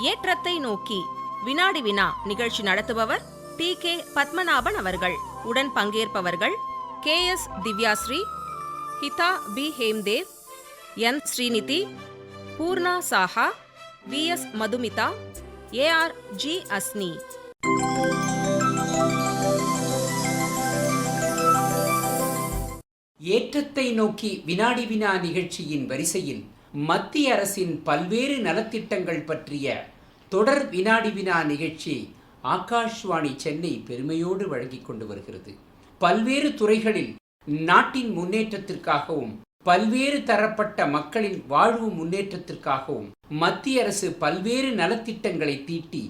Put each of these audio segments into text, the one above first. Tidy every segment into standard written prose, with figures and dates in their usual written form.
ஏற்றத்தை நோக்கி வினாடி வினா நிகழ்ச்சி நடத்துபவர் டி.கே. பத்மநாபன் அவர்கள். உடன் பங்கேற்பவர்கள் கே.எஸ். திவ்யாஸ்ரீ, ஹிதா பி. ஹேம்தேவ், என். ஸ்ரீநிதி, பூர்ணா சாஹா, வி.எஸ். மதுமிதா, ஏ.ஆர். ஜி. அஸ்னி. ஏற்றத்தை நோக்கி வினாடி வினா நிகழ்ச்சியின் வரிசையில் மத்திய அரசின் பல்வேறு நலத்திட்டங்கள் பற்றிய தொடர் வினாடி வினா நிகழ்ச்சி ஆகாஷ்வாணி சென்னை பெருமையோடு வழங்கிக் கொண்டு வருகிறது. பல்வேறு துறைகளில் நாட்டின் முன்னேற்றத்திற்காகவும் பல்வேறு தரப்பட்ட மக்களின் வாழ்வு முன்னேற்றத்திற்காகவும் மத்திய அரசு பல்வேறு நலத்திட்டங்களை தீட்டி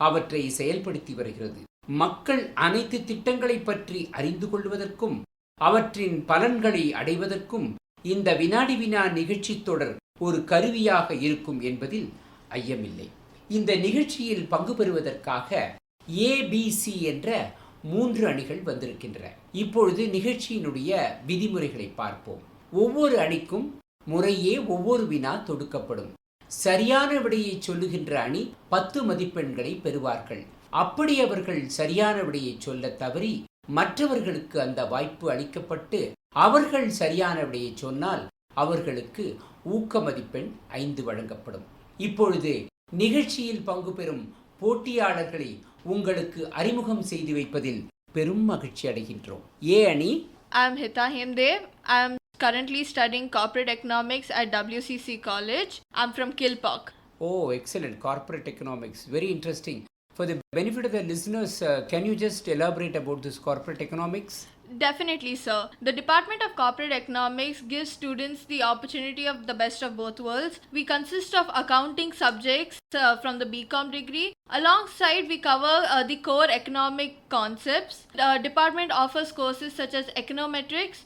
அவற்றை செயல்படுத்தி வருகிறது. மக்கள் அனைத்து திட்டங்களை பற்றி அறிந்து கொள்வதற்கும் அவற்றின் பலன்களை அடைவதற்கும் இந்த வினாடி வினா நிகழ்ச்சி தொடர் ஒரு கருவியாக இருக்கும் என்பதில் ஐயமில்லை. இந்த நிகழ்ச்சியில் பங்கு பெறுவதற்காக ABC என்ற 3 அணிகள் வந்திருக்கின்றன. இப்பொழுது நிகழ்ச்சியினுடைய விதிமுறைகளை பார்ப்போம். ஒவ்வொரு அணிக்கும் முறையே ஒவ்வொரு வினா தொடுக்கப்படும். சரியான விடையை சொல்லுகின்ற அணி 10 மதிப்பெண்களை பெறுவார்கள். அப்படி அவர்கள் சரியான விடையை சொல்ல தவறி மற்றவர்களுக்கு அந்த வாய்ப்பு அளிக்கப்பட்டு அவர்கள் சரியான விடையை சொன்னால் அவர்களுக்கு ஊக்க மதிப்பெண் 5 வழங்கப்படும். இப்பொழுது நிகழ்ச்சியில் பங்கு பெறும் போட்டியாளர்களை உங்களுக்கு அறிமுகம் செய்து வைப்பதில் பெரும் மகிழ்ச்சி அடைகின்றோம். ஏ அணி. I am Hita Hemdev. I am currently studying corporate economics at WCC College. I am from Kilpauk. Oh, excellent. Corporate economics. Very interesting. For the benefit of the listeners, can you just elaborate about this corporate economics? Definitely, sir. The Department of Corporate Economics gives students the opportunity of the best of both worlds. We consist of accounting subjects from the BCom degree. Alongside, we cover the core economic concepts. The department offers courses such as econometrics,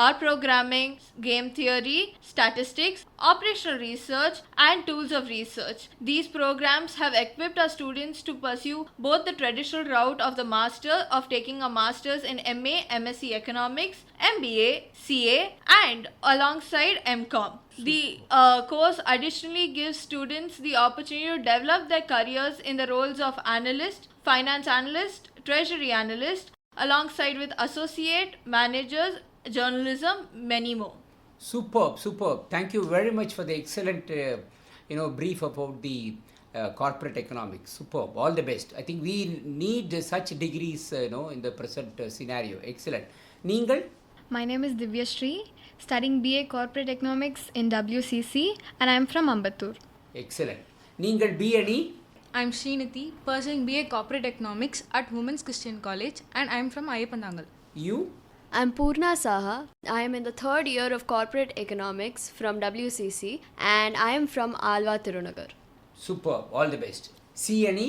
R programming, game theory, statistics, operational research, and tools of research. These programs have equipped our students to pursue both the traditional route of the master of taking a master's in MA, MSc Economics, MBA, CA, and alongside MCom. The course additionally gives students the opportunity to develop their careers in the roles of analyst, finance analyst, treasury analyst, alongside with associate, managers, journalism, many more. Superb, superb. Thank you very much for the excellent brief about the corporate economics. Superb. All the best. I think we need such degrees in the present scenario. Excellent. Neengal? My name is Divyashree, studying BA Corporate Economics in WCC, and I am from Ambattur. Excellent. Neengal B ani? I am Sriniti, pursuing BA Corporate Economics at Women's Christian College, and I am from Ayappandangal. You? I am Purna Saha. I am in the 3rd year of Corporate Economics from WCC, and I am from Alva, Thirunagar. Superb. All the best. C ani?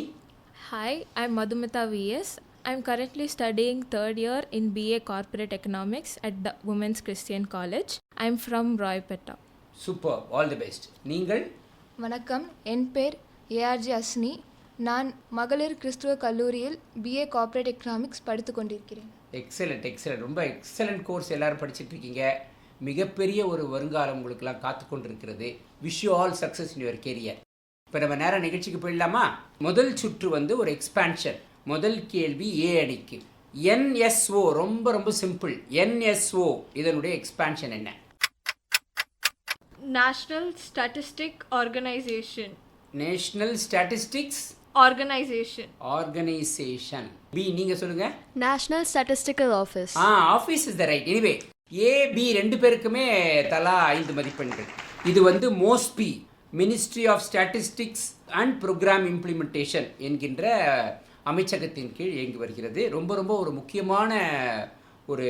Hi, I am Madhumita V.S. I am currently studying 3rd year in BA Corporate Economics at the Women's Christian College. I am from Roypeta. Superb. All the best. Neengal? வணக்கம், என் பேர் ARG அஸ்னி. நான் மகளிர் கிறிஸ்துவ கல்லூரியில் BA corporate economics படித்து கொண்டிருக்கிறேன். Excellent, excellent. ரொம்ப excellent course எல்லோரும் படிச்சுட்டு இருக்கீங்க. மிகப்பெரிய ஒரு வருங்காலம் உங்களுக்கெல்லாம் காத்து கொண்டிருக்கிறது. Wish you all success in your career. இப்போ நம்ம நேரம் நிகழ்ச்சிக்கு போயிடலாமா? முதல் சுற்று ஒரு எக்ஸ்பான்ஷன். முதல் கேள்வி ஏ அணிக்கு. NSO ரொம்ப ரொம்ப சிம்பிள். NSO இதனுடைய எக்ஸ்பான்ஷன் என்ன? National Statistic Organization. National statistics organisation. B நீங்க சொல்லுங்க. National Statistical Office. Office is the right. Anyway A B 2 பேருக்குமே தலா 5 மதிப்பெண்கள். இது MoSPI ministry of statistics and programme implementation என்கின்ற அமைச்சகத்தின் கீழ் இயங்கி வருகிறது. ரொம்ப ரொம்ப ஒரு முக்கியமான ஒரு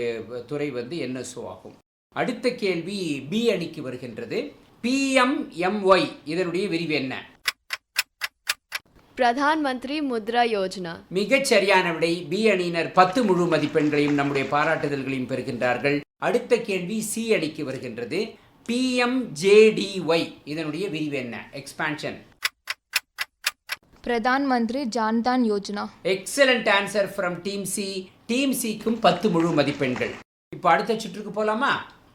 துறை NSO ஆகும். அடுத்த கேள்வி பி அணிக்கு வருகின்றது. PMMY இதனுடைய விரிவு என்ன? பிரதான் மந்திரி முத்ரா யோஜனா. மிகச் சரியான விடை. பி அணியினர் 10 முழு மதிப்பெண்களையும் நம்முடைய பாராட்டுதல்களையும் பெறுகின்றார்கள். அடுத்த கேள்வி சி அணிக்கு வருகின்றது. PMJDY இதனுடைய விரிவு என்ன? Expansion. Pradhan Mantri Jan Dhan Yojana. Excellent answer from team C. Team சிக்கும் 10 முழு மதிப்பெண்கள். இப்போ அடுத்த சுற்றுக்கு போகலாமா?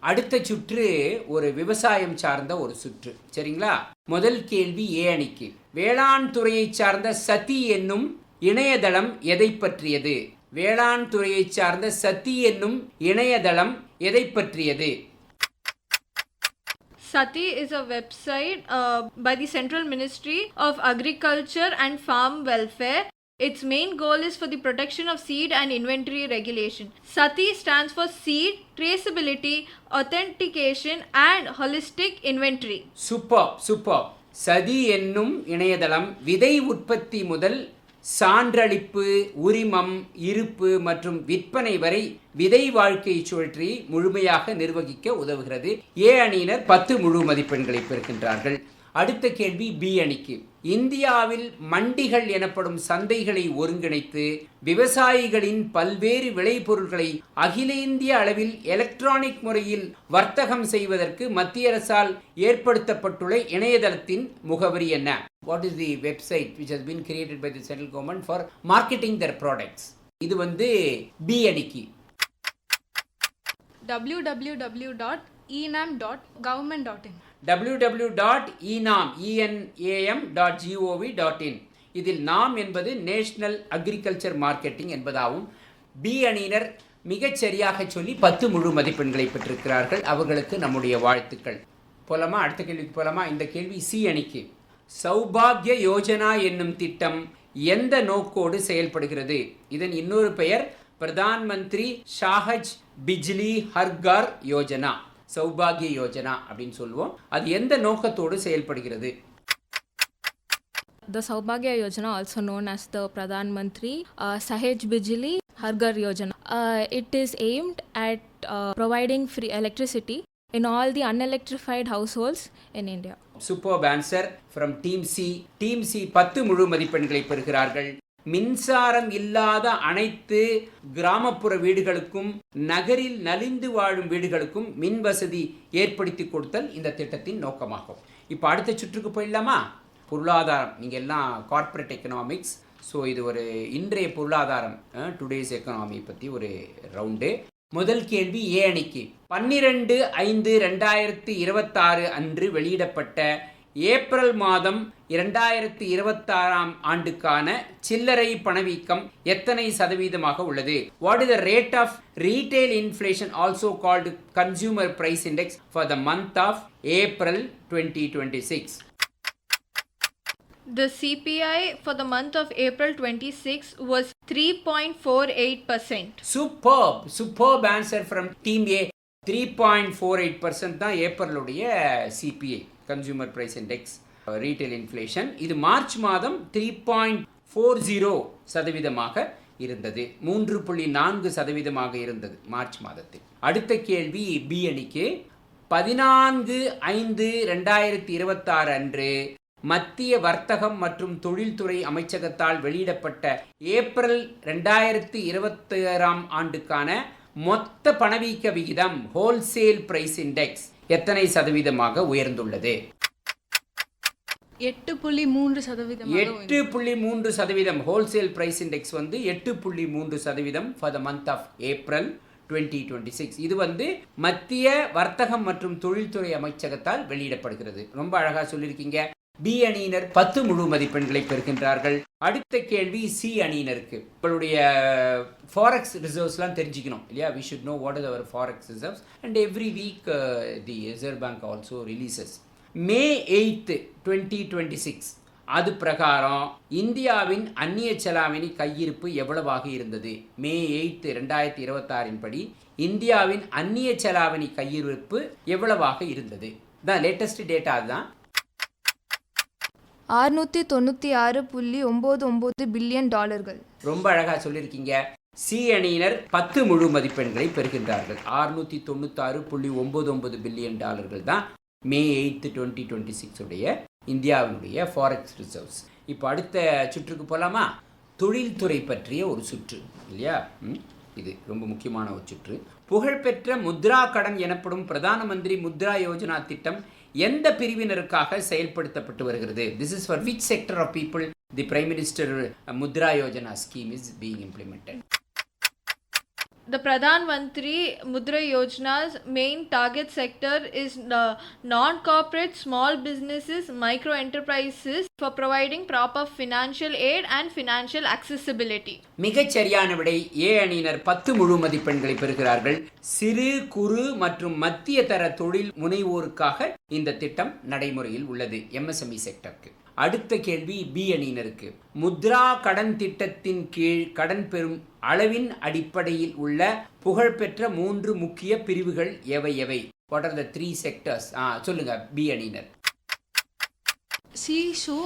அடுத்த சுற்று ஒரு விவசாயம் சார்ந்த ஒரு சுற்று. சரிங்களா? முதல் கேள்வி ஏ அணிக்கு. வேளாண் துறையை சார்ந்த சதி என்னும் இணையதளம் எதை பற்றியது? வேளாண் துறையை சார்ந்த சதி என்னும் இணையதளம் எதை பற்றியது? Sati is a website by the Central Ministry of Agriculture and Farm Welfare. Its main goal is for the protection of seed and inventory regulation. Sati stands for Seed, Traceability, Authentication and Holistic Inventory. Super. சதி என்னும் இணையதளம் விதை உற்பத்தி முதல் சான்றளிப்பு, உரிமம், இருப்பு மற்றும் விற்பனை வரை விதை வாழ்க்கை சுழற்சி முழுமையாக நிர்வகிக்க உதவுகிறது. ஏ அணியினர் 10 முழு மதிப்பெண்களை பெறுகின்றார்கள். அடுத்த கேள்வி பி அணிக்கு. இந்தியாவில் மண்டிகள் எனப்படும் சந்தைகளை ஒருங்கிணைத்து விவசாயிகளின் பல்வேறு விளைபொருட்களை அகில இந்திய அளவில் எலக்ட்ரானிக் முறையில் வர்த்தகம் செய்வதற்கு மத்திய அரசால் ஏற்படுத்தப்பட்டுள்ள இணையதளத்தின் முகவரி என்ன? What is the website which has been created by the central government for marketing their products? இது பி அணிக்கு. www.enam.government.in www.enam.gov.in. இதில் நாம் என்பது நேஷனல் அக்ரிகல்ச்சர் மார்க்கெட்டிங் என்பதாகும். பி அணியினர் மிகச் சரியாக சொல்லி 10 முழு மதிப்பெண்களை பெற்றிருக்கிறார்கள். அவர்களுக்கு நம்முடைய வாழ்த்துக்கள். போலாமா? அடுத்த கேள்விக்கு போலாமா? இந்த கேள்வி சி அணிக்கு. சௌபாக்ய யோஜனா என்னும் திட்டம் எந்த நோக்கோடு செயல்படுகிறது? இதன் இன்னொரு பெயர் பிரதான் மந்திரி ஷாஹஜ் பிஜ்லி ஹர்கார் யோஜனா. சௌபாகிய யோஜனா அப்படின்னு சொல்லுவோம். அது எந்த நோக்கத்தோடு செயல்படுகிறது? The Saubhagya Yojana, also known as the Pradhan Mantri Sahaj Bijli Harghar Yojana. It is aimed at providing free electricity in all the unelectrified households in India. Superb answer from Team C. Team C 10 முழு மதிப்பெண்களை பெறுகிறார்கள். மின்சாரம் இல்லாத அனைத்து கிராமப்புற வீடுகளுக்கும் நகரில் நலிந்து வாழும் வீடுகளுக்கும் மின் வசதி ஏற்படுத்தி கொடுத்தல் இந்த திட்டத்தின் நோக்கமாகும். இப்போ அடுத்த சுற்றுக்கு போயிடலாமா? பொருளாதாரம். நீங்கள் எல்லாம் கார்ப்பரேட் எக்கனாமிக்ஸ். ஸோ இது ஒரு இன்றைய பொருளாதாரம், டுடேஸ் எக்கனாமி பற்றி ஒரு ரவுண்டு. முதல் கேள்வி ஏ அணிக்கு. 12/5/2026 அன்று வெளியிடப்பட்ட ஏப்ரல் மாதம் 2026 ஆண்டுக்கான சில்லறை பணவீக்கம் எத்தனை சதவீதமாக உள்ளது? What is the rate of retail inflation, also called consumer price index, for the month of April 2026? The CPI for the month of April 26 was 3.48%. Superb answer from Team A. 3.48% தான் ஏப்ரலுடைய CPI, consumer price index, retail inflation. இது March மாதம் 3.40% இருந்தது. 3.4% இருந்தது March மாதத்தில். அடுத்த கேள்வி B அணிக்கு. 14/5/2026 அன்று மத்திய வர்த்தகம் மற்றும் தொழில்துறை அமைச்சகத்தால் வெளியிடப்பட்ட ஏப்ரல் 2026 ஆண்டுக்கான மொத்த பணவீக்க விகிதம், ஹோல்சேல் பிரைஸ் இண்டெக்ஸ், எத்தனை சதவீதமாக உயர்ந்துள்ளது? 8.3%. Wholesale price index 8.3% for the month of April 2026. இது மத்திய வர்த்தகம் மற்றும் தொழில்துறை அமைச்சகத்தால் வெளியிடப்படுகிறது. ரொம்ப அழகா சொல்லியிருக்கீங்க. பி அணியினர் 10 முழு மதிப்பெண்களை பெறுகின்றார்கள். அடுத்த கேள்வி சி அணியினருக்கு. உங்களுடைய ஃபாரெக்ஸ் ரிசர்வ்ஸ்லாம் தெரிஞ்சுக்கணும் இல்லையா? we should know what is our forex reserves, and every week the Reserve Bank also releases. May 8th 2026 அது பிரகாரம் இந்தியாவின் அந்நிய செலாவணி கையிருப்பு எவ்வளவாக இருந்தது? மே 8 2026 படி இந்தியாவின் அந்நிய செலாவணி கையிருப்பு எவ்வளவாக இருந்தது? தான் லேட்டஸ்ட் டேட்டா. அதுதான் 696.99 பில்லியன் டாலர்கள். ரொம்ப அழகா சொல்லியிருக்கீங்க. சி அணியினர் 10 முழு மதிப்பெண்களை பெறுகின்றார்கள். 696.99 பில்லியன் டாலர்கள் தான் மே 8 2026 உடைய இந்தியாவினுடைய ஃபாரெக்ஸ் ரிசர்வ்ஸ். இப்போ அடுத்த சுற்றுக்கு போகலாமா? தொழில்துறை பற்றிய ஒரு சுற்று இல்லையா? இது ரொம்ப முக்கியமான ஒரு சுற்று. புகழ்பெற்ற முத்ரா கடன் எனப்படும் பிரதான மந்திரி முத்ரா யோஜனா திட்டம் எந்த பிரிவினருக்காக செயல்படுத்தப்பட்டு வருகிறது? This is for which sector of people the Prime Minister Mudra Yojana scheme is being implemented? The Pradhan Mantri Mudra Yojana's main target sector is non-corporate small businesses, micro enterprises for providing proper financial aid and financial accessibility. மிகச் சரியான விடை. ஏ அணியினர் 10 முழு மதிப்பெண்களை பெறுகிறார்கள். சிறு குறு மற்றும் மத்திய தர தொழில் முனைவோருக்காக இந்த திட்டம் நடைமுறையில் உள்ளது, MSME செக்டருக்கு. அடுத்த கேள்வி பி அணியினருக்கு. முத்ரா கடன் திட்டத்தின் கீழ் கடன் பெறும் அளவின் அடிப்படையில் உள்ள புகழ்பெற்ற 3 முக்கிய பிரிவுகள் எவை? What are the 3 sectors? சொல்லுங்க பி அணியினர். சிஷு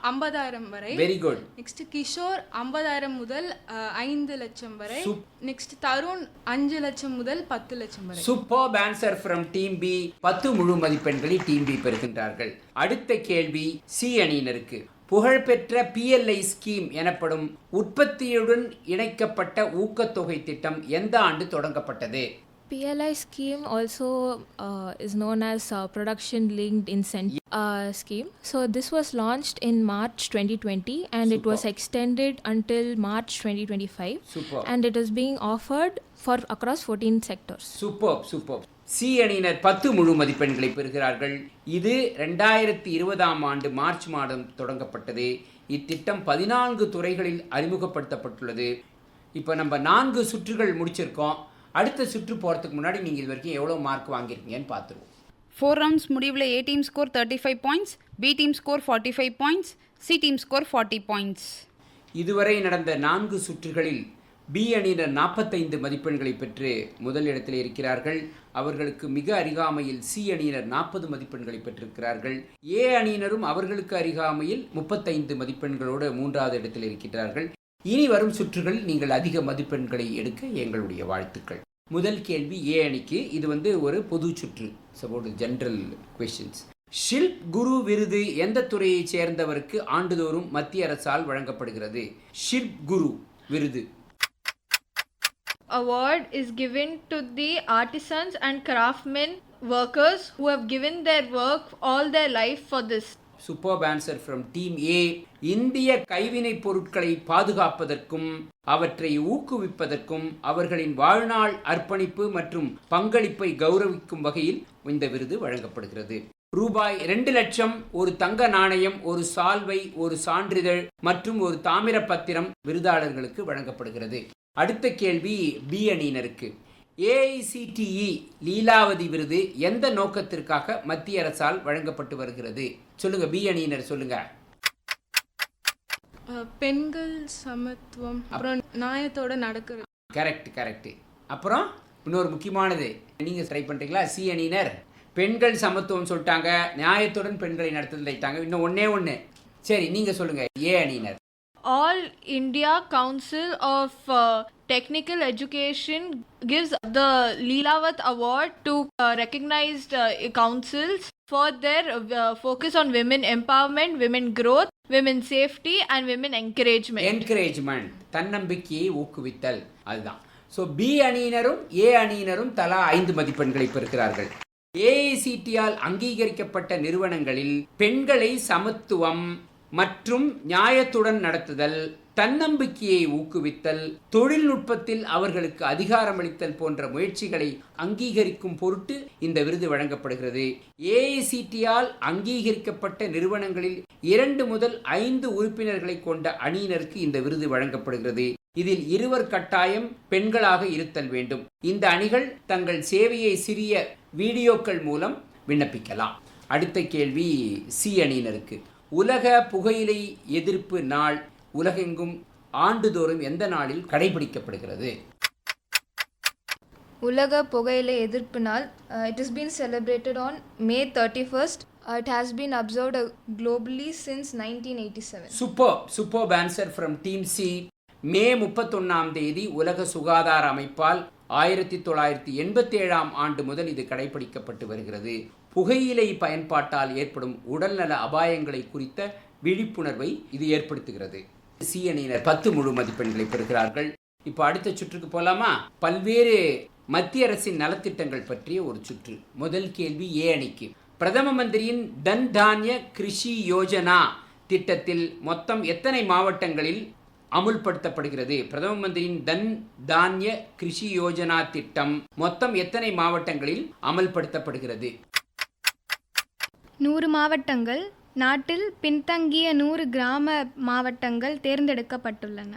50,000 வரை. Very good. நெக்ஸ்ட் கிஷோர் 50,000 முதல் 5 லட்சம் வரை. நெக்ஸ்ட் தருண் 5 லட்சம் முதல் 10 லட்சம் வரை. Superb answer from team B. 10 முழு மதிப்பெண்களை டீம் பி பெறுகின்றார்கள். அடுத்த கேள்வி சி அணியினருக்கு. புகழ்பெற்ற PLI ஸ்கீம் எனப்படும் உற்பத்தியுடன் இணைக்கப்பட்ட ஊக்கத்தொகை திட்டம் எந்த ஆண்டு தொடங்கப்பட்டது? PLI scheme also is known as Production Linked Incentive scheme. So this was launched in March 2020 and it was extended until March 2025. Superb. And it is being offered for across 14 sectors. Super. C அணியினர் 10 முழு மதிப்பெண்களை பெறுகிறார்கள். இது 2020ஆம் ஆண்டு March மாதம் தொடங்கப்பட்டது. இத்திட்டம் 14 துறைகளில் அறிமுகப்படுத்தப்பட்டுள்ளது. இப்போ நம்ம 4 சுற்றுகள் முடிச்சிருக்கோம். அடுத்த சுற்று போகிறதுக்கு முன்னாடி நீங்கள் இது வரைக்கும் எவ்வளோ மார்க் வாங்கியிருக்கீங்கன்னு பார்த்துருவோம். 4 ரவுண்ட்ஸ் முடிவில் A team score 35 points, B team score 45 points, C team score 40 points. இதுவரை நடந்த 4 சுற்றுகளில் பி அணியினர் 45 மதிப்பெண்களை பெற்று முதல் இடத்தில் இருக்கிறார்கள். அவர்களுக்கு மிக அருகாமையில் சி அணியினர் 40 மதிப்பெண்களை பெற்றிருக்கிறார்கள். ஏ அணியினரும் அவர்களுக்கு அருகாமையில் 35 மதிப்பெண்களோடு 3வது இடத்தில் இருக்கிறார்கள். இனி வரும் சுற்றுகளில் நீங்கள் அதிக மதிப்பெண்களை எடுக்க எங்களுடைய வாழ்த்துக்கள். முதல் கேள்வி ஏ அணிக்கு. இது ஒரு பொது சுற்று, ஜெனரல் கொஸ்டின்ஸ். ஷில்ப் குரு விருது எந்த துறையைச் சேர்ந்தவருக்கு ஆண்டுதோறும் மத்திய அரசால் வழங்கப்படுகிறது? ஷில்ப் குரு விருது Award is given to the artisans and craftsmen workers who have given their work all their life for this. Superb answer from team ஏ. இந்திய கைவினைப் பொருட்களை பாதுகாப்பதற்கும் அவற்றை ஊக்குவிப்பதற்கும் அவர்களின் வாழ்நாள் அர்ப்பணிப்பு மற்றும் பங்களிப்பை கௌரவிக்கும் வகையில் இந்த விருது வழங்கப்படுகிறது. ரூபாய் 2 லட்சம், ஒரு தங்க நாணயம், ஒரு சால்வை, ஒரு சான்றிதழ் மற்றும் ஒரு தாமிர பத்திரம் விருதாளர்களுக்கு வழங்கப்படுகிறது. அடுத்த கேள்வி பி அணியினருக்கு. AICTE லீலாவதி விருது எந்த நோக்கத்திற்காக மத்திய அரசால் வழங்கப்பட்டு வருகிறது? சொல்லுங்க பி அணியினர் சொல்லுங்க. பெண்கள் சமத்துவம் அப்புறம் நியாயத்தோட நடக்கிறது. கரெக்ட். அப்புறம் இன்னொரு முக்கியமானது நீங்க ட்ரை பண்றீங்களா? சி அணியினர் பெண்கள் சமத்துவம் சொல்லிட்டாங்க, நியாயத்துடன் பெண்களை நடத்துட்டாங்க. இன்னும் ஒண்ணே. சரி, நீங்க சொல்லுங்க ஏ அணியினர். All India Council of Technical Education gives the Leelavat Award to recognized councils for their focus on women empowerment, women growth, women safety and women encouragement. தன்னம்பிக்கையை ஊக்குவித்தல், அதுதான். ஸோ பி அணியினரும் ஏ அணியினரும் தலா 5 மதிப்பெண்களை பெறுகிறார்கள். AICTE-ஆல் அங்கீகரிக்கப்பட்ட நிறுவனங்களில் பெண்களை சமத்துவம் மற்றும் நியாயத்துடன் நடத்துதல், தன்னம்பிக்கையை ஊக்குவித்தல், தொழில்நுட்பத்தில் அவர்களுக்கு அதிகாரமளித்தல் போன்ற முயற்சிகளை அங்கீகரிக்கும் பொருட்டு இந்த விருது வழங்கப்படுகிறது. AICTE-ஆல் அங்கீகரிக்கப்பட்ட நிறுவனங்களில் 2 முதல் 5 உறுப்பினர்களை கொண்ட அணியினருக்கு இந்த விருது வழங்கப்படுகிறது. இதில் 2 கட்டாயம் பெண்களாக இருத்தல் வேண்டும். இந்த அணிகள் தங்கள் சேவையை சிறிய வீடியோக்கள் மூலம் விண்ணப்பிக்கலாம். அடுத்த கேள்வி சி அணியினருக்கு. உலக புகையிலை எதிர்ப்பு நாள் உலகெங்கும் ஆண்டுதோறும் எந்த நாளில் கடைபிடிக்கப்படுகிறது? உலக புகையிலை எதிர்ப்பு நாள் it has been celebrated on May 31st. It has been observed globally since 1987. Superb answer from team C. மே 31ஆம் தேதி உலக சுகாதார அமைப்பால் 1987ஆம் ஆண்டு முதல் இது கடைபிடிக்கப்பட்டு வருகிறது. புகையிலை பயன்பாட்டால் ஏற்படும் உடல்நல அபாயங்களை குறித்த விழிப்புணர்வை இது ஏற்படுத்துகிறது. சி அணியினர் 10 முழு மதிப்பெண்களை பெறுகிறார்கள். இப்போ அடுத்த சுற்றுக்கு போலாமா? பல்வேறு மத்திய அரசின் நலத்திட்டங்கள் பற்றிய ஒரு சுற்று. முதல் கேள்வி ஏ அணிக்கு. பிரதம மந்திரியின் தன் தானிய கிருஷி யோஜனா திட்டத்தில் மொத்தம் எத்தனை மாவட்டங்களில் அமுல்படுத்தப்படுகிறது? பிரதம மந்திரியின் தன் தானிய கிருஷி யோஜனா திட்டம் மொத்தம் எத்தனை மாவட்டங்களில் அமல்படுத்தப்படுகிறது? 100 மாவட்டங்கள். நாட்டில் பின்தங்கிய 100 கிராம மாவட்டங்கள் தேர்ந்தெடுக்கப்பட்டுள்ளன.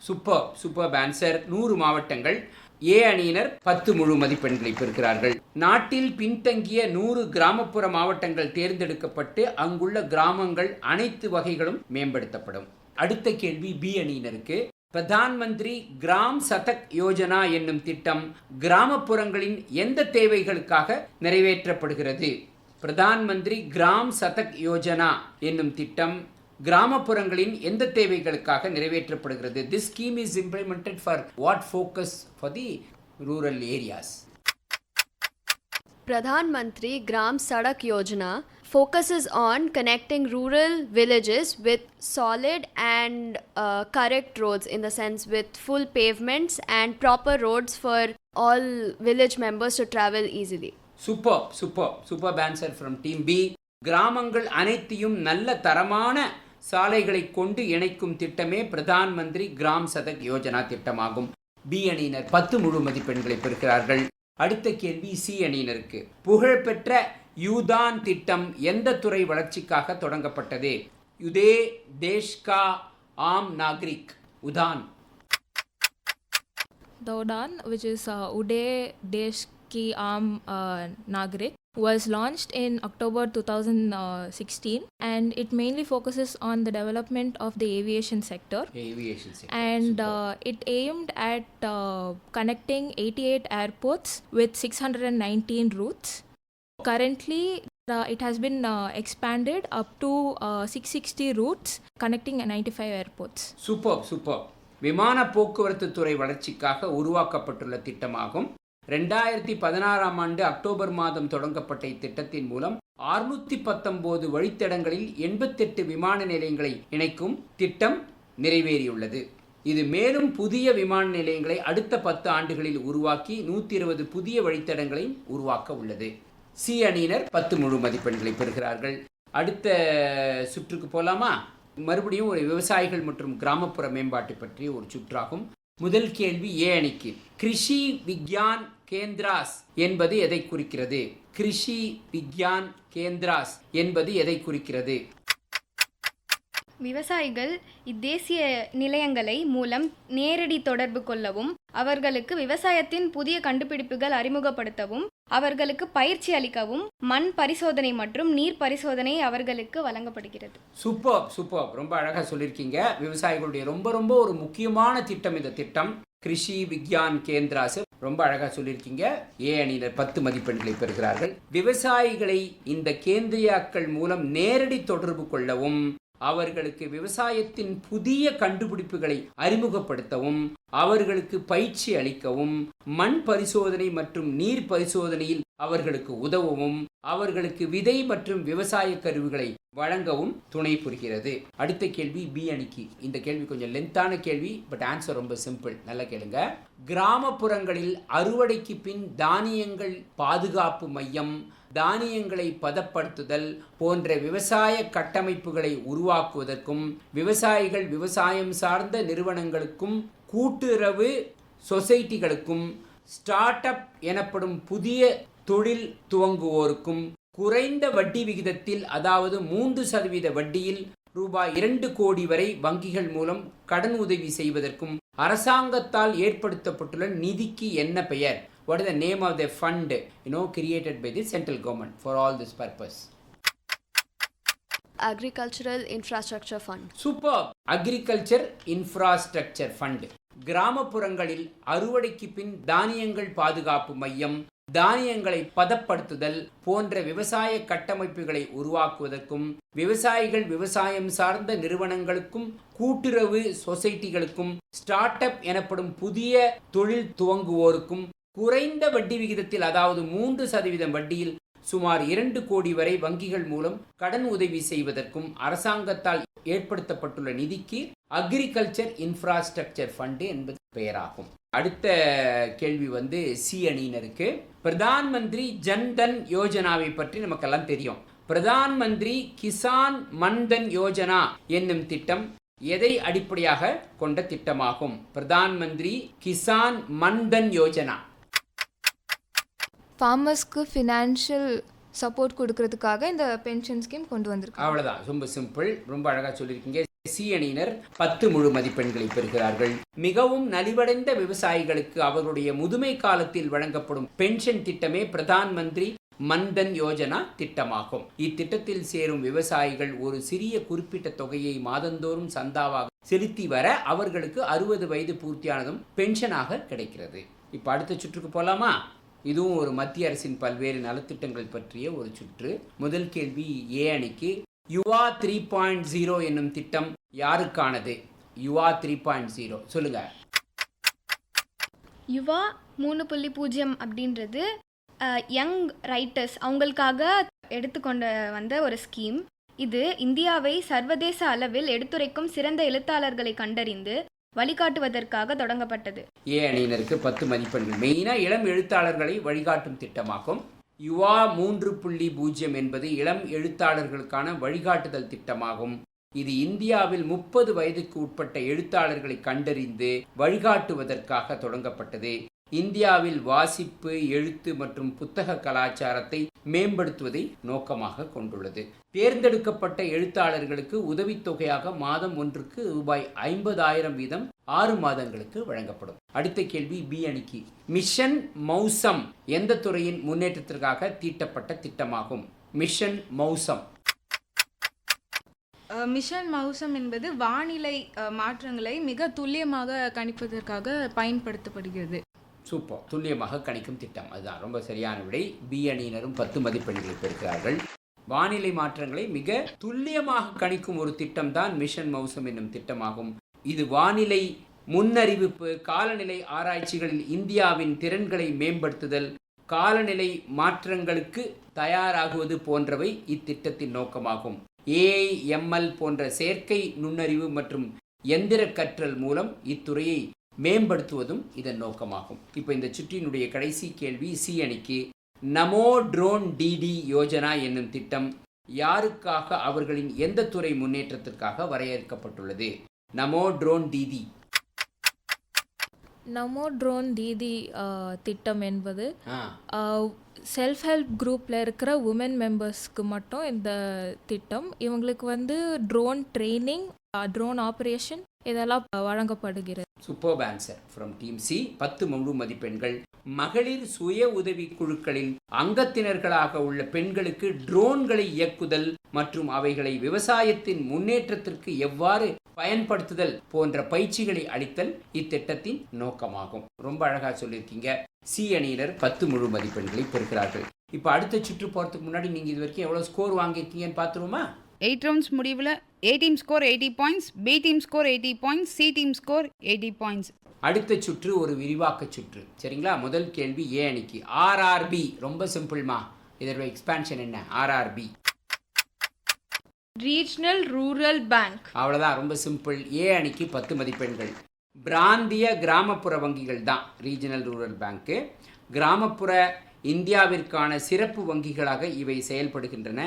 Super answer. 100 மாவட்டங்கள். ஏ அணியினர் 10 முழு மதிப்பெண்களை பெறுகிறார்கள். நாட்டில் பின்தங்கிய 100 கிராமப்புற மாவட்டங்கள் தேர்ந்தெடுக்கப்பட்டு அங்குள்ள கிராமங்கள் அனைத்து வகைகளும் மேம்படுத்தப்படும். அடுத்த கேள்வி பி அணியினருக்கு. பிரதான் மந்திரி கிராம் சதக் யோஜனா என்னும் திட்டம் கிராமப்புறங்களின் எந்த தேவைகளுக்காக நிறைவேற்றப்படுகிறது? பிரதான் மந்திரி கிராம் சதக் யோஜனா என்னும் திட்டம் கிராமப்புறங்களின் எந்த தேவைகளுக்காக நிறைவேற்றப்படுகிறது? This scheme is implemented for what focus for the rural areas? Pradhan Mantri Gram Sadak Yojana focuses on connecting rural villages with solid and correct roads, in the sense with full pavements and proper roads for all village members to travel easily. Superb answer from team B. கிராமங்கள் அனைத்தையும் நல்ல தரமான சாலைகளை கொண்டு இணைக்கும் திட்டமே Pradhan Mantri gram Sadak Yojana திட்டமாகும். B அணியினர் 10 முழு மதிப்பெண்களை பெறுகிறார்கள். அடுத்த கேள்வி சி அணியினருக்கு. புகழ்பெற்ற யூதான் திட்டம் எந்த துறை வளர்ச்சிக்காக தொடங்கப்பட்டது? யுதே தேஷ் கா ஆம் Nagarik. Udaan. The UDAN, which is Uday Desh Ki Aam Nagrik, was launched in October 2016 and it mainly focuses on the development of the aviation sector. And it aimed at connecting 88 airports with 619 routes. Currently, it has been expanded up to 660 routes connecting 95 airports. Superb. விமான போக்குவரத்து துறை வளர்ச்சிக்காக உருவாக்கப்பட்டுள்ள திட்டமாகும். 2016 ஆண்டு October மாதம் தொடங்கப்பட்ட இத்திட்டத்தின் மூலம் 619 வழித்தடங்களில் 88 விமான நிலையங்களை இணைக்கும் திட்டம் நிறைவேறியுள்ளது. இது மேலும் புதிய விமான நிலையங்களை அடுத்த 10 ஆண்டுகளில் உருவாக்கி 120 புதிய வழித்தடங்களை உருவாக்க உள்ளது. சி அணியினர் 10 முழு மதிப்பெண்களை பெறுகிறார்கள். அடுத்த சுற்றுக்கு போலாமா? மறுபடியும் ஒரு விவசாயிகள் மற்றும் கிராமப்புற மேம்பாட்டை பற்றிய ஒரு சுற்றாகும். முதல் கேள்வி ஏ அணிக்கு. கிருஷி விக்யான் கேந்திராஸ் என்பது எதை குறிக்கிறது? கிருஷி விக்யான் கேந்திராஸ் என்பது எதை குறிக்கிறது? விவசாயிகள் இத்தேசிய நிலையங்களை மூலம் நேரடி தொடர்பு கொள்ளவும், அவர்களுக்கு விவசாயத்தின் புதிய கண்டுபிடிப்புகள் அறிமுகப்படுத்தவும், அவர்களுக்கு பயிற்சி அளிக்கவும் மண் பரிசோதனை மற்றும் நீர் பரிசோதனை அவர்களுக்கு வழங்கப்படுகிறது. சூப்பர். ரொம்ப அழகாக சொல்லியிருக்கீங்க. விவசாயிகளுடைய ரொம்ப ஒரு முக்கியமான திட்டம் இந்த திட்டம். கிருஷி விக்யான் கேந்திராஸ் ரொம்ப அழகாக சொல்லியிருக்கீங்க. ஏ அணியினர் 10 மதிப்பெண்களை பெறுகிறார்கள். விவசாயிகளை இந்த கேந்திரியாக்கள் மூலம் நேரடி தொடர்பு கொள்ளவும், அவர்களுக்கு விவசாயத்தின் புதிய கண்டுபிடிப்புகளை அறிமுகப்படுத்தவும், அவர்களுக்கு பயிற்சி அளிக்கவும், மண் பரிசோதனை மற்றும் நீர் பரிசோதனையில் அவர்களுக்கு உதவவும், அவர்களுக்கு விதை மற்றும் விவசாய கருவிகளை வழங்கவும் துணை புரிகிறது. அடுத்த கேள்வி பி அணிக்கு. இந்த கேள்வி கொஞ்சம் லென்த்தான கேள்வி, பட் ஆன்சர் ரொம்ப சிம்பிள். நல்லா கேளுங்க. கிராமப்புறங்களில் அறுவடைக்கு பின் தானியங்கள் பாதுகாப்பு மையம், தானியங்களை பதப்படுத்துதல் போன்ற விவசாய கட்டமைப்புகளை உருவாக்குவதற்கும், விவசாயிகள் விவசாயம் சார்ந்த நிறுவனங்களுக்கும், கூட்டுறவு சொசைட்டிகளுக்கும், ஸ்டார்ட் அப் எனப்படும் புதிய தொழில் துவங்குவோருக்கும் குறைந்த வட்டி விகிதத்தில், அதாவது 3% வட்டியில் ரூபாய் 2 கோடி வரை வங்கிகள் மூலம் கடன் உதவி செய்வதற்கும் அரசாங்கத்தால் ஏற்படுத்தப்பட்டுள்ள நிதிக்கு என்ன பெயர்? What is the name of the fund created by the central government for all this purpose? Agricultural Infrastructure Fund. Super. Agriculture Infrastructure Fund. கிராமப்புறங்களில் அறுவடைக்கு பின் தானியங்கள் பாதுகாப்பு மையம், தானியங்களை பதப்படுத்துதல் போன்ற விவசாய கட்டமைப்புகளை உருவாக்குவதற்கும், விவசாயிகள் விவசாயம் சார்ந்த நிறுவனங்களுக்கும், கூட்டுறவு சொசைட்டிகளுக்கும், ஸ்டார்ட் அப் எனப்படும் புதிய தொழில் துவங்குவோருக்கும் குறைந்த வட்டி விகிதத்தில், அதாவது 3% வட்டியில் சுமார் 2 கோடி வரை வங்கிகள் மூலம் கடன் உதவி செய்வதற்கும் அரசாங்கத்தால் ஏற்படுத்தப்பட்டுள்ள நிதிக்கு அக்ரிகல்ச்சர் இன்ஃப்ராஸ்ட்ரக்சர் ஃபண்டு என்பது பெயராகும். அடுத்த கேள்வி சி அணியினருக்கு. பிரதான் மந்திரி ஜன்தன் யோஜனாவை பற்றி நமக்கெல்லாம் தெரியும். பிரதான் மந்திரி கிசான் மன்தன் யோஜனா என்னும் திட்டம் எதை அடிப்படையாக கொண்ட திட்டமாகும்? பிரதான் மந்திரி கிசான் மன்தன் யோஜனா. ஃபார்மர்ஸ்க்கு ஃபினான்ஷியல் சப்போர்ட் கொடுக்கறதுக்காக இந்த பென்ஷன் ஸ்கீம் கொண்டு வந்திருக்காங்க. அவ்வளவுதான், ரொம்ப சிம்பிள், ரொம்ப அழகா சொல்லியிருக்கீங்க. சி அணியினர் 10 முழு மதிப்பெண்களை பெறுகிறார்கள். மிகவும் நலிவடைந்த விவசாயிகளுக்கு அவர்களுடைய முதுமை காலத்தில் வழங்கப்படும் பென்ஷன் திட்டமே பிரதான் மந்திரி மன்தன் யோஜனா திட்டமாகும். இத்திட்டத்தில் சேரும் விவசாயிகள் ஒரு சிறிய குறிப்பிட்ட தொகையை மாதந்தோறும் சந்தாவாக செலுத்தி வர அவர்களுக்கு 60 வயது பூர்த்தியானதும் பென்ஷனாக கிடைக்கிறது. இப்ப அடுத்த சுற்றுக்கு போலாமா? இதுவும் ஒரு மத்திய அரசின் பல்வேறு நலத்திட்டங்கள் பற்றிய ஒரு சுற்று. முதல் கேள்வி ஏ அணிக்கு. யுவா 3.0 என்னும் திட்டம் யாருக்கானது? யுவா 3.0 சொல்லுங்க. யுவா 3.0 அப்படின்றது யங் ரைட்டர்ஸ் அவங்களுக்காக எடுத்துக்கொண்டு வந்த ஒரு ஸ்கீம். இது இந்தியாவை சர்வதேச அளவில் எடுத்துரைக்கும் சிறந்த எழுத்தாளர்களை கண்டறிந்து வழிகாட்டுவதற்காக தொடங்கப்பட்டது. ஏ அணியினருக்கு 10 மதிப்பெண்கள். மெயினா இளம் எழுத்தாளர்களை வழிகாட்டும் திட்டமாகும். யுவா 3.0 என்பது இளம் எழுத்தாளர்களுக்கான வழிகாட்டுதல் திட்டமாகும். இது இந்தியாவில் 30 வயதுக்கு உட்பட்ட எழுத்தாளர்களை கண்டறிந்து வழிகாட்டுவதற்காக தொடங்கப்பட்டது. இந்தியாவில் வாசிப்பு, எழுத்து மற்றும் புத்தக கலாச்சாரத்தை மேம்படுத்துவதை நோக்கமாக கொண்டுள்ளது. தேர்ந்தெடுக்கப்பட்ட எழுத்தாளர்களுக்கு உதவித்தொகையாக மாதம் ஒன்றுக்கு ரூபாய் 50,000 வீதம் 6 மாதங்களுக்கு வழங்கப்படும். அடுத்த கேள்வி பி அணிக்கு. மிஷன் மௌசம் எந்த துறையின் முன்னேற்றத்திற்காக தீட்டப்பட்ட திட்டமாகும்? மிஷன் மௌசம். மிஷன் மௌசம் என்பது வானிலை மாற்றங்களை மிக துல்லியமாக கணிப்பதற்காக பயன்படுத்தப்படுகிறது. சூப்பர், துல்லியமாக கணிக்கும் திட்டம். அதுதான் ரொம்ப சரியான விடை. பி அணியினரும் 10 மதிப்பெண்களை பெறுகிறார்கள். வானிலை மாற்றங்களை மிக துல்லியமாக கணிக்கும் ஒரு திட்டம் தான் மிஷன் மௌசம் என்னும் திட்டமாகும். இது வானிலை முன்னறிவிப்பு, காலநிலை ஆராய்ச்சிகளில் இந்தியாவின் திறன்களை மேம்படுத்துதல், காலநிலை மாற்றங்களுக்கு தயாராகுவது போன்றவை இத்திட்டத்தின் நோக்கமாகும். ஏஐ, எம்எல் போன்ற செயற்கை நுண்ணறிவு மற்றும் எந்திர கற்றல் மூலம் இத்துறையை மேம்படுத்துவதும் இதன் நோக்கமாகும். இப்போ இந்த சுற்றினுடைய கடைசி கேள்வி சி அணிக்கு. நமோ ட்ரோன் டிடி யோஜனா என்னும் திட்டம் யாருக்காக, அவர்களின் எந்த துறை முன்னேற்றத்திற்காக வரையறுக்கப்பட்டுள்ளது? நமோ ட்ரோன் டிடி. நமோ ட்ரோன் தீதி திட்டம் என்பது செல்ஃப் ஹெல்ப் குரூப்பில் இருக்கிற உமன் மெம்பர்ஸ்க்கு மட்டும் இந்த திட்டம். இவங்களுக்கு ட்ரோன் ட்ரைனிங், ட்ரோன் ஆப்ரேஷன் இதெல்லாம் வழங்கப்படுகிறது. Super answer from team C. 10 முழு மதிப்பெண்கள். மகளிர் சுய உதவி குழுக்களில் அங்கத்தினர்களாக உள்ள பெண்களுக்கு ட்ரோன்களை இயக்குதல் மற்றும் அவைகளை விவசாயத்தின் முன்னேற்றத்திற்கு எவ்வாறு பயன்படுத்துதல் போன்ற பயிற்சிகளை அளித்தல் இத்திட்டத்தின் நோக்கமாகும். ரொம்ப அழகா சொல்லியிருக்கீங்க. சி அணியினர் 10 முழு மதிப்பெண்களை பெறுகிறார்கள். இப்போ அடுத்த சுற்று போகிறதுக்கு முன்னாடி நீங்கள் இது வரைக்கும் எவ்வளோ ஸ்கோர் வாங்கியிருக்கீங்கன்னு பார்த்துருவோமா? 8 ரவுண்ட்ஸ் முடிவில் A team score 80 points, B team score 80 points, C team score 80 points. அடுத்த சுற்று ஒரு விரிவாக்க சுற்று. சரிங்களா? முதல் கேள்வி ஏ அணிக்கு. ஆர்ஆர்பி ரொம்ப சிம்பிள்மா. இதோட எக்ஸ்பான்ஷன் என்ன? RRB regional rural bank. அவ்வளோதான், ரொம்ப சிம்பிள். ஏ அணிக்கு 10 மதிப்பெண்கள். பிராந்திய கிராமப்புற வங்கிகள் தான் ரீஜனல் ரூரல் பேங்க்கு. கிராமப்புற இந்தியாவிற்கான சிறப்பு வங்கிகளாக இவை செயல்படுகின்றன.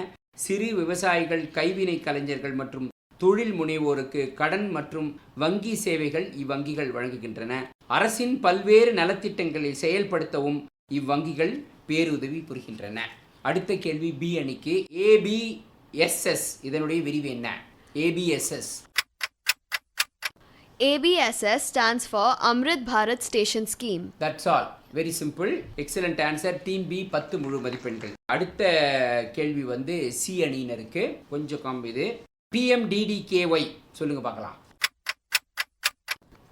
சிறு விவசாயிகள், கைவினை கலைஞர்கள் மற்றும் தொழில் முனைவோருக்கு கடன் மற்றும் வங்கி சேவைகள் இவ்வங்கிகள் வழங்குகின்றன. அரசின் பல்வேறு நலத்திட்டங்களை செயல்படுத்தவும் இவ்வங்கிகள் பேருதவி புரிகின்றன. அடுத்த கேள்வி பி அணிக்கு. ஏபிஎஸ்எஸ் இதனுடைய விரிவு என்ன? ஏபிஎஸ்எஸ். ABSS stands for Amrit Bharat Station Scheme. That's all. Very simple. Excellent answer. Team B 10 முழு மதிப்பெண்கள். அடுத்த கேள்வி சி அணியினருக்கு. கொஞ்சம் காம்பிது. PMDDKY சொல்லுங்க பார்க்கலாம்.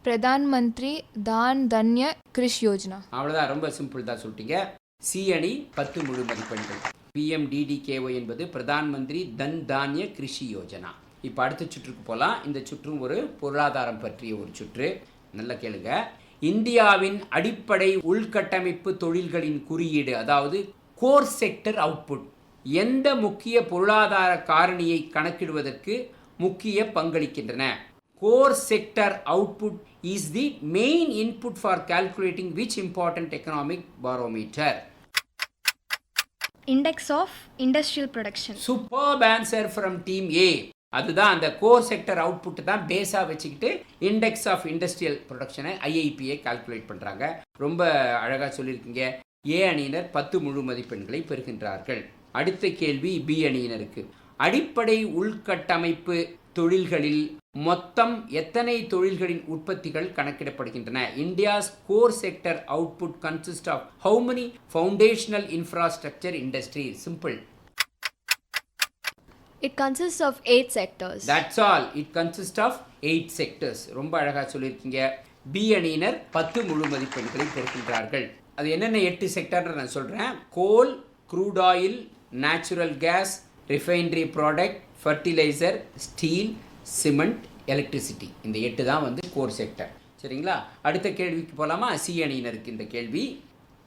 பிரதான் மந்திரி தான் தன்ய கிருஷி யோஜனா. அவ்வளோதான், ரொம்ப சிம்பிள் தான் சொல்லிட்டீங்க. சி அணி 10 முழு மதிப்பெண்கள். PMDDKY என்பது பிரதான் மந்திரி தன் தானிய கிருஷி யோஜனா. இப்போ அடுத்த சுற்றுக்கு போகலாம். இந்த சுற்றும் ஒரு பொருளாதாரம் பற்றிய ஒரு சுற்று. நல்லா கேளுங்க. இந்தியாவின் அடிப்படை உள்கட்டமைப்பு தொழில்களின் குறியீடு, அதாவது கோர் செக்டர் அவுட்புட், எந்த முக்கிய பொருளாதார காரணியை கணக்கிடுவதற்கு முக்கிய பங்களிக்கின்றன? Core sector output is the main input for calculating which important economic barometer? Index of industrial production. Superb answer from team A. அதுதான் அந்த கோர் செக்டர் அவுட்புட் தான் பேஸாக வச்சுக்கிட்டு இண்டெக்ஸ் ஆஃப் இண்டஸ்ட்ரியல் ப்ரொடக்ஷனை ஐஐபியை கால்குலேட் பண்ணுறாங்க. ரொம்ப அழகாக சொல்லியிருக்கீங்க. ஏ அணியினர் 10 முழு மதிப்பெண்களை பெறுகின்றார்கள். அடுத்த கேள்வி பி அணியினருக்கு. அடிப்படை உள்கட்டமைப்பு தொழில்களில் மொத்தம் எத்தனை தொழில்களின் உற்பத்திகள் கணக்கிடப்படுகின்றன? India's core sector output consist of how many foundational infrastructure industry? Simple. It consists of 8 sectors. That's all. It consists of 8 sectors. ரொம்ப அழகாக சொல்லியிருக்கீங்க. பி அணியினர் 10 முழு மதிப்பெண்களை பெறுகின்றார்கள். அது என்னென்ன 8 செக்டர்னு நான் சொல்கிறேன். Coal, crude oil, natural gas, refinery product, fertiliser, steel, cement, electricity. இந்த 8 தான் வந்து கோர் செக்டர். சரிங்களா? அடுத்த கேள்விக்கு போகலாமா? சி அணியினருக்கு இந்த கேள்வி.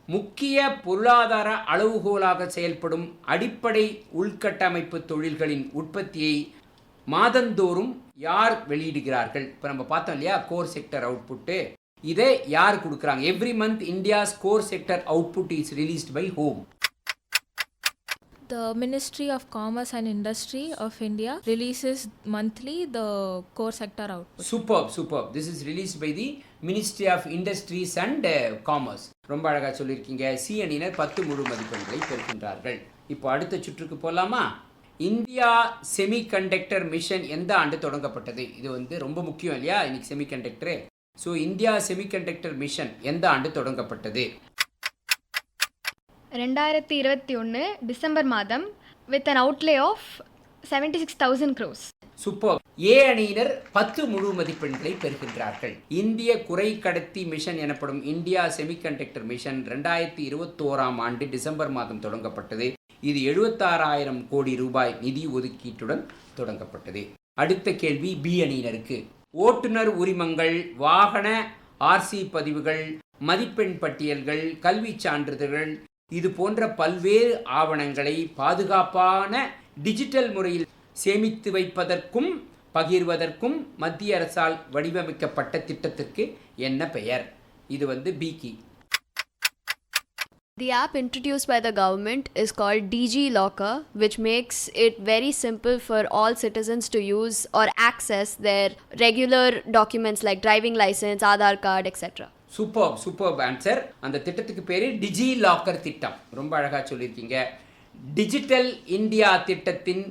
முக்கிய பொருளாதார அளவுகோலாக செயல்படும் அடிப்படை உள்கட்டமைப்பு தொழில்களின் உற்பத்தியை மாதந்தோறும் யார் வெளியிடுகிறார்கள்? இப்போ நம்ம பார்த்தோம் இல்லையா, கோர் செக்டர் அவுட்புட்டு. இதை யார் கொடுக்குறாங்க? Every month India's core sector output is released by whom? The Ministry of Commerce and Industry of India releases monthly the core sector output. Superb. This is released by the Ministry of Industries and Commerce. ரொம்ப அழகாக சொல்லியிருக்கீங்க. C அணியினர் 10 முழு மதிப்பெண்களை பெறுகின்றார்கள். இப்போ அடுத்த சுற்றுக்கு போகலாமா? இந்தியா செமிகண்டக்டர் மிஷன் எந்த ஆண்டு தொடங்கப்பட்டது? இது வந்து ரொம்ப முக்கியம் இல்லையா இன்னைக்கு semiconductor. So India semiconductor mission எந்த ஆண்டு தொடங்கப்பட்டது? 2021 டிசம்பர் மாதம் with an outlay of 76,000 crores. Super. A அணியினர் 10 முழு மதிப்பெண்களை பெறுகின்றார்கள். இந்திய குறை கடத்தி மிஷன் எனப்படும் இந்தியா செமிகண்டக்டர் மிஷன் 2021 ஆண்டு டிசம்பர் மாதம் தொடங்கப்பட்டது. இது 76,000 கோடி ரூபாய் நிதி ஒதுக்கீட்டுடன் தொடங்கப்பட்டது. அடுத்த கேள்வி பி அணியினருக்கு. ஓட்டுநர் உரிமங்கள், வாகன ஆர்சி பதிவுகள், மதிப்பெண் பட்டியல்கள், கல்வி சான்றிதழ்கள், இது போன்ற பல்வேறு ஆவணங்களை பாதுகாப்பான டிஜிட்டல் முறையில் சேமித்து வைப்பதற்கும் பகிர்வதற்கும் மத்திய அரசால் வடிவமைக்கப்பட்ட திட்டத்திற்கு என்ன பெயர்? இது வந்து பிகி. The app introduced by the government is called DG Locker, which makes it very simple for all citizens to use or access their regular documents like driving license, Aadhaar card, etc. Super answer. அந்த திட்டத்துக்கு பேர் டிஜி locker திட்டம். ரொம்ப அழகாக சொல்லியிருக்கீங்க. Digital India திட்டத்தின்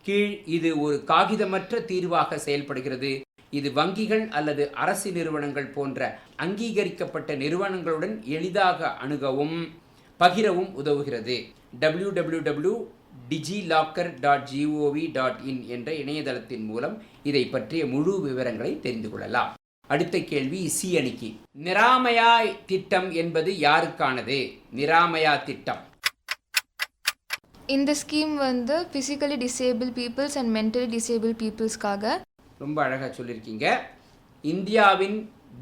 கீழ் இது ஒரு காகிதமற்ற தீர்வாக செயல்படுகிறது. இது வங்கிகள் அல்லது அரசு நிறுவனங்கள் போன்ற அங்கீகரிக்கப்பட்ட நிறுவனங்களுடன் எளிதாக அணுகவும் பகிரவும் உதவுகிறது. www.digilocker.gov.in என்ற இணையதளத்தின் மூலம் இதை பற்றிய முழு விவரங்களை தெரிந்து கொள்ளலாம். அடுத்த கேள்வி சி அணிக்கு. நிராமயா திட்டம் என்பது யாருக்கானது? நிராமயா திட்டம் இந்த ஸ்கீம் வந்து physically disable peoples and mentally disable பீப்புள்ஸ்க்காக. ரொம்ப அழகாக சொல்லியிருக்கீங்க. இந்தியாவின்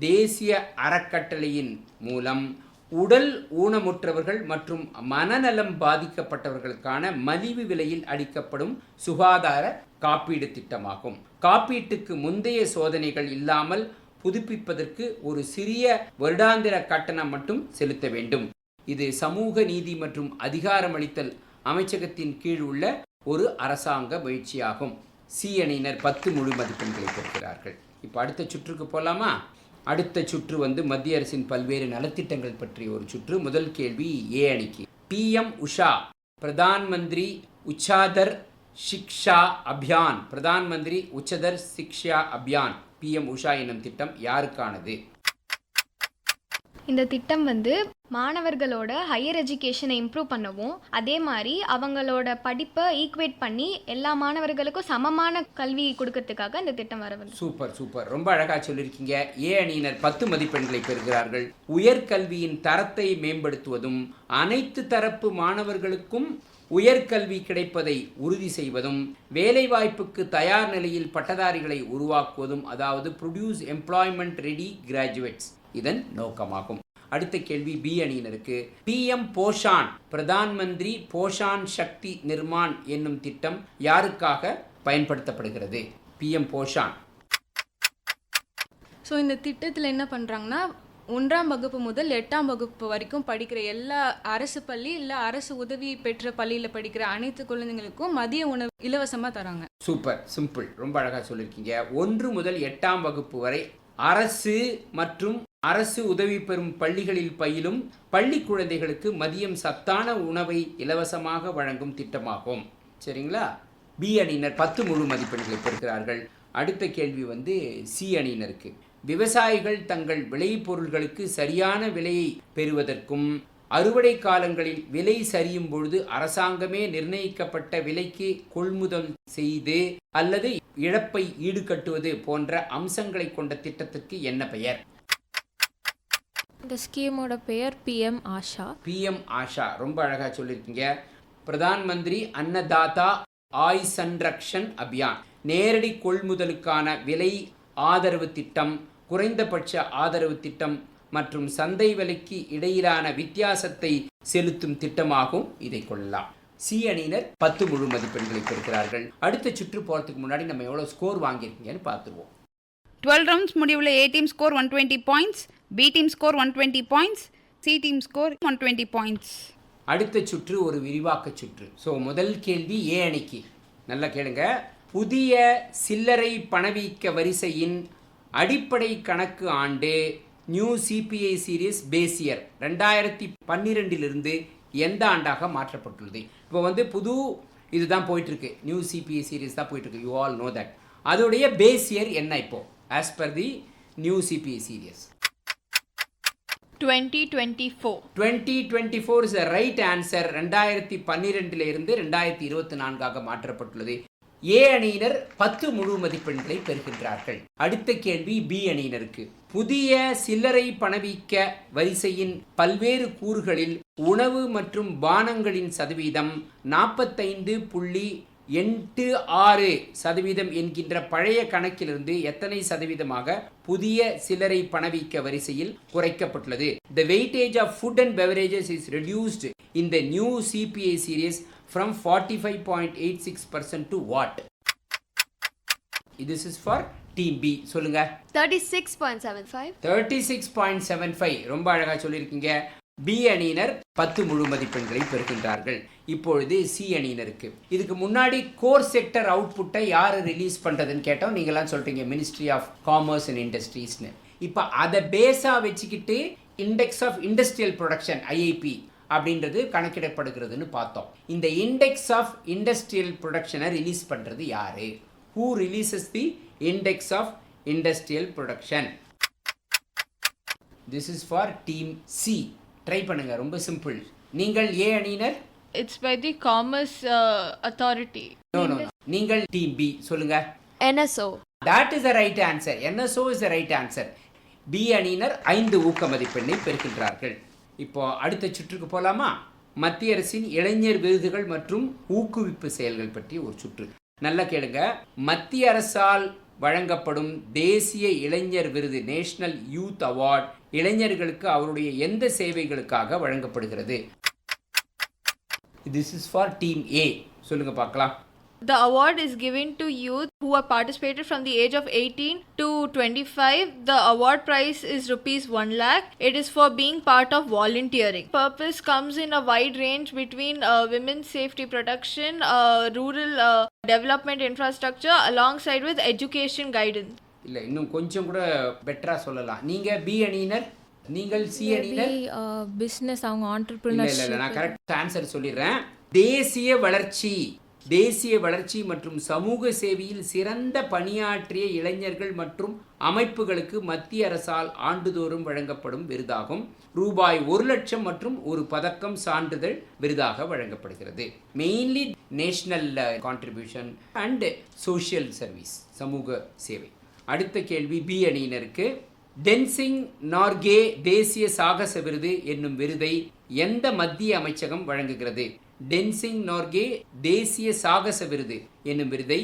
தேசிய அறக்கட்டளையின் மூலம் உடல் ஊனமுற்றவர்கள் மற்றும் மனநலம் பாதிக்கப்பட்டவர்களுக்கான மலிவு விலையில் அளிக்கப்படும் சுகாதார காப்பீடு திட்டமாகும். காப்பீட்டுக்கு முந்தைய சோதனைகள் இல்லாமல் புதுப்பிப்பதற்கு ஒரு சிறிய வருடாந்திர கட்டணம் மட்டும் செலுத்த வேண்டும். இது சமூக நீதி மற்றும் அதிகாரமளித்தல் அமைச்சகத்தின் கீழ் உள்ள ஒரு அரசாங்க முயற்சியாகும். சி அணியினர் 10 முழு மதிப்பெண்களை பெறுகிறார்கள். இப்போ அடுத்த சுற்றுக்கு போகலாமா? அடுத்த சுற்று வந்து மத்திய அரசின் பல்வேறு நலத்திட்டங்கள் பற்றிய ஒரு சுற்று. முதல் கேள்வி ஏ அணிக்கு. பிஎம் உஷா, பிரதான் மந்திரி உச்சாதர் சிக்ஷா அபியான். பிரதான் மந்திரி உச்சதர் சிக்ஷா அபியான் பிஎம் உஷா என்னும் திட்டம் யாருக்கானது? இந்த திட்டம் வந்து மாணவர்களோட ஹையர் எஜுகேஷனை இம்ப்ரூவ் பண்ணவும், அதே மாதிரி அவங்களோட படிப்பை ஈக்குவேட் பண்ணி எல்லா மாணவர்களுக்கும் சமமான கல்வி கொடுக்கறதுக்காக இந்த திட்டம் வர வந்து. சூப்பர். ரொம்ப அழகாக சொல்லியிருக்கீங்க. ஏ அணியினர் 10 மதிப்பெண்களை பெறுகிறார்கள். உயர்கல்வியின் தரத்தை மேம்படுத்துவதும் அனைத்து தரப்பு மாணவர்களுக்கும் உயர்கல்வி கிடைப்பதை உறுதி செய்வதும் வேலைவாய்ப்புக்கு தயார் நிலையில் பட்டதாரிகளை உருவாக்குவதும், அதாவது ப்ரொடியூஸ் எம்ப்ளாய்மெண்ட் ரெடி கிராஜுவேட்ஸ் இதன் நோக்கமாகும். அடுத்த கேள்வி பி அணியினருக்கு. பிஎம் போஷான், பிரதான் மந்திரி போஷான் சக்தி நிர்மான் என்னும் திட்டம் யாருக்காக பயன்படுத்தப்படுகிறது? பிஎம் போஷான். ஸோ இந்த திட்டத்தில் என்ன பண்ணுறாங்கன்னா, 1ஆம் வகுப்பு முதல் 8ஆம் வகுப்பு வரைக்கும் படிக்கிற எல்லா அரசு பள்ளி இல்லை அரசு உதவி பெற்ற பள்ளியில் படிக்கிற அனைத்து குழந்தைங்களுக்கும் மதிய உணவு இலவசமாக தராங்க. சூப்பர், சிம்பிள், ரொம்ப அழகாக சொல்லியிருக்கீங்க. 1 முதல் 8ஆம் வகுப்பு வரை அரசு மற்றும் அரசு உதவி பெறும் பள்ளிகளில் பயிலும் பள்ளி குழந்தைகளுக்கு மதியம் சத்தான உணவை இலவசமாக வழங்கும் திட்டமாகும். சரிங்களா? பி அணியினர் 10 முழு மதிப்பெண்களை பெறுகிறார்கள். அடுத்த கேள்வி வந்து சி அணியினருக்கு. விவசாயிகள் தங்கள் விளைபொருள்களுக்கு சரியான விலையை பெறுவதற்கும் அறுவடை காலங்களில் விலை சரியும் பொழுது அரசாங்கமே நிர்ணயிக்கப்பட்ட விலைக்கு கொள்முதல் செய்து அல்லது இழப்பை ஈடுகட்டுவது போன்ற அம்சங்களை கொண்ட திட்டத்திற்கு என்ன பெயர்? இந்த ஸ்கீமோட பெயர் PM ஆஷா. PM ஆஷா, ரொம்ப அழகாக சொல்லியிருக்கீங்க. பிரதான் மந்திரி அன்னதாதா ஆய் சன்ரக்ஷன் அபியான், நேரடி கொள்முதலுக்கான விலை ஆதரவு திட்டம், குறைந்தபட்ச ஆதரவு திட்டம் மற்றும் சந்தை விலைக்கு இடையிலான வித்தியாசத்தை செலுத்தும் திட்டமாகும். இதை கொள்ளலாம். சி அணியினர் 10 முழு மதிப்பெண்களை பெறுகிறார்கள். அடுத்த சுற்று போகிறதுக்கு முன்னாடி நம்ம எவ்வளோ ஸ்கோர் வாங்கியிருக்கீங்கன்னு பார்த்துருவோம். 12 ரவுண்ட்ஸ் முடிவில் A team score 120 points, B team score 120 points, C team score 120 points. அடுத்த சுற்று ஒரு விரிவாக்க சுற்று. ஸோ முதல் கேள்வி ஏ அணிக்கு. நல்லா கேளுங்க. புதிய சில்லறை பணவீக்க வரிசையின் அடிப்படை கணக்கு ஆண்டு நியூ சிபிஐ சீரியஸ் பேசியர் 2012 எந்த ஆண்டாக மாற்றப்பட்டுள்ளது? இப்போ வந்து புது இதுதான் போயிட்டுருக்கு, நியூ சிபிஐ சீரியஸ் தான் போயிட்டுருக்கு. You all know that. அதோடைய பேசியர் என்ன இப்போ as per the new CPI series? 2024. 2024 is the right answer. 2012 2024 மாற்றப்பட்டுள்ளது. ஏ அணியினர் 10 முழு மதிப்பெண்களை பெறுகின்றார்கள். அடுத்த கேள்வி பி அணியினருக்கு. புதிய சில்லறை பணவீக்க வரிசையின் பல்வேறு கூறுகளில் உணவு மற்றும் பானங்களின் சதவீதம் 45.86% என்கின்ற பழைய கணக்கிலிருந்து எத்தனை சதவீதமாக புதிய சில்லறை பணவீக்க வரிசையில் குறைக்கப்பட்டுள்ளது? The weightage of food and beverages is reduced in the new CPI series from 45.86% to what? This is for team B. சொல்லுங்க. 36.75. 36.75. ரொம்ப அழகா சொல்லியிருக்கீங்க. பி அணியினர் 10 முழு மதிப்பெண்களை பெறுகின்றார்கள். இப்பொழுது சி அணியினருக்கு. இதுக்கு முன்னாடி கோர் செக்டர் அவுட்புட்டை யார் ரிலீஸ் பண்ணுறதுன்னு கேட்டோம். நீங்களாம் சொல்கிறீங்க மினிஸ்ட்ரி ஆஃப் காமர்ஸ் அண்ட் இண்டஸ்ட்ரீஸ்னு. இப்போ அதை பேஸாக வச்சுக்கிட்டு index of industrial production IIP அப்படின்றது கணக்கிடப்படுகிறதுன்னு பார்த்தோம். இந்த இண்டெக்ஸ் ஆஃப் இண்டஸ்ட்ரியல் ப்ரொடக்ஷனை ரிலீஸ் பண்ணுறது யார்? Who releases the index of industrial production? This is for team C. Try பண்ணுங்க, ரொம்ப சிம்பிள். நீங்கள் ஏ அணியினர்? It's by the Commerce Authority. No. நீங்கள் டீம் பி சொல்லுங்க. NSO. That is the right answer. NSO is the right answer. B அணியினர் 5 ஊக்க மதிப்பெண்ணை பெறுகின்றார்கள். இப்போ அடுத்த சுற்றுக்கு போலாமா? மத்திய அரசின் இளைஞர் விருதுகள் மற்றும் ஊக்குவிப்பு செயல்கள் பற்றி ஒரு சுற்று. நல்லா கேளுங்க. மத்திய அரசால் வழங்கப்படும் தேசிய இளைஞர் விருது நேஷனல் யூத் அவார்ட் இளைஞர்களுக்கு அவருடைய எந்த சேவைகளுக்காக வழங்கப்படுகிறது? This is for team A. சொல்லுங்க பார்க்கலாம். The award is given to youth who have participated from the age of 18 to 25. The award price is rupees 1 lakh. It is for being part of volunteering. Purpose comes in a wide range between women's safety protection, rural development infrastructure alongside with education guidance. இல்ல, இன்னும் கொஞ்சம் கூட பெட்டரா சொல்லலாம். நீங்க B அணியினர், நீங்கள் C அணியினர். பிசினஸ், அவங்க ஆண்டர்பிரினர்ஷிப். இல்ல, நான் கரெக்ட் ஆன்சர் சொல்லிடுறேன். தேசிய வளர்ச்சி மற்றும் சமூக சேவையில் சிறந்த பணியாற்றிய இளைஞர்கள் மற்றும் அமைப்புகளுக்கு மத்திய அரசால் ஆண்டுதோறும் வழங்கப்படும் விருதாகும். ரூபாய் 1 லட்சம் மற்றும் ஒரு பதக்கம் சான்றிதழ் விருதாக வழங்கப்படுகிறது. Mainly national contribution and social service, சமூக சேவை. அடுத்த கேள்வி பி அணியினருக்கு. டென்சிங் நார்கே தேசிய சாகச விருது என்னும் விருதை எந்த மத்திய அமைச்சகம் வழங்குகிறது? டென்சிங் நார்கே தேசிய சாகச விருது என்னும் விருதை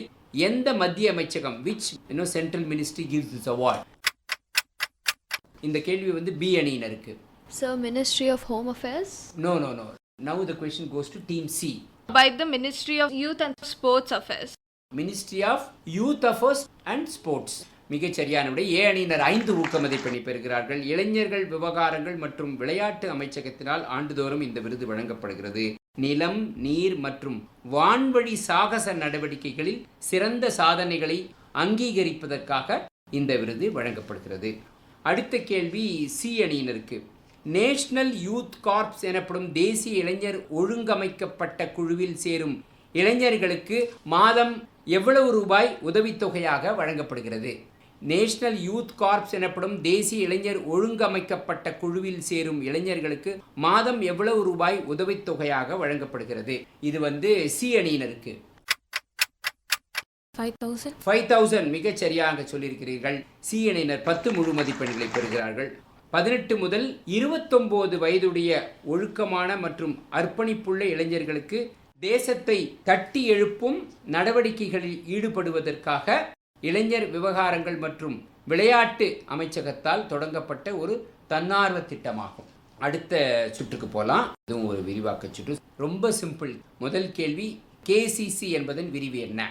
எந்த மத்திய அமைச்சகம், which central ministry gives this award? இந்த கேள்வி வந்து பி அணியினருக்கு. Sir, Ministry of Home Affairs? No. Now the question goes to team C. By the Ministry of Youth and Sports Affairs. Ministry of Youth Affairs and Sports. மிகச் சரியான விடை. ஏ அணியினர் 5 ஊக்க மதிப்பெண்ணை பெறுகிறார்கள். இளைஞர்கள் விவகாரங்கள் மற்றும் விளையாட்டு அமைச்சகத்தினால் ஆண்டுதோறும் இந்த விருது வழங்கப்படுகிறது. நிலம், நீர் மற்றும் வான்வழி சாகச நடவடிக்கைகளில் சிறந்த சாதனைகளை அங்கீகரிப்பதற்காக இந்த விருது வழங்கப்படுகிறது. அடுத்த கேள்வி சி அணியினருக்கு. நேஷனல் யூத் கார்ப்ஸ் எனப்படும் தேசிய இளைஞர் ஒழுங்கமைக்கப்பட்ட குழுவில் சேரும் இளைஞர்களுக்கு மாதம் எவ்வளவு ரூபாய் உதவித்தொகையாக வழங்கப்படுகிறது? நேஷனல் யூத் கார்ப்ஸ் எனப்படும் தேசிய இளைஞர் ஒழுங்கமைக்கப்பட்ட குழுவில் சேரும் இளைஞர்களுக்கு மாதம் எவ்வளவு ரூபாய் உதவித்தொகையாக வழங்கப்படுகிறது? இது சி அணியினருக்கு 5,000. 5,000 மிகச் சரியாக சொல்லியிருக்கிறீர்கள். சி அணியினர் 10 முழு மதிப்பெண்களை பெறுகிறார்கள். 18 முதல் 29 வயதுடைய ஒழுக்கமான மற்றும் அர்ப்பணிப்புள்ள இளைஞர்களுக்கு தேசத்தை தட்டி எழுப்பும் நடவடிக்கைகளில் ஈடுபடுவதற்காக இளைஞர் விவகாரங்கள் மற்றும் விளையாட்டு அமைச்சகத்தால் தொடங்கப்பட்ட ஒரு தன்னார்வ திட்டமாகும். அடுத்த சுற்றுக்கு போகலாம். இதுவும் ஒரு விரிவாக்க சுற்று. ரொம்ப சிம்பிள். முதல் கேள்வி, கேசிசி என்பதன் விரிவு என்ன?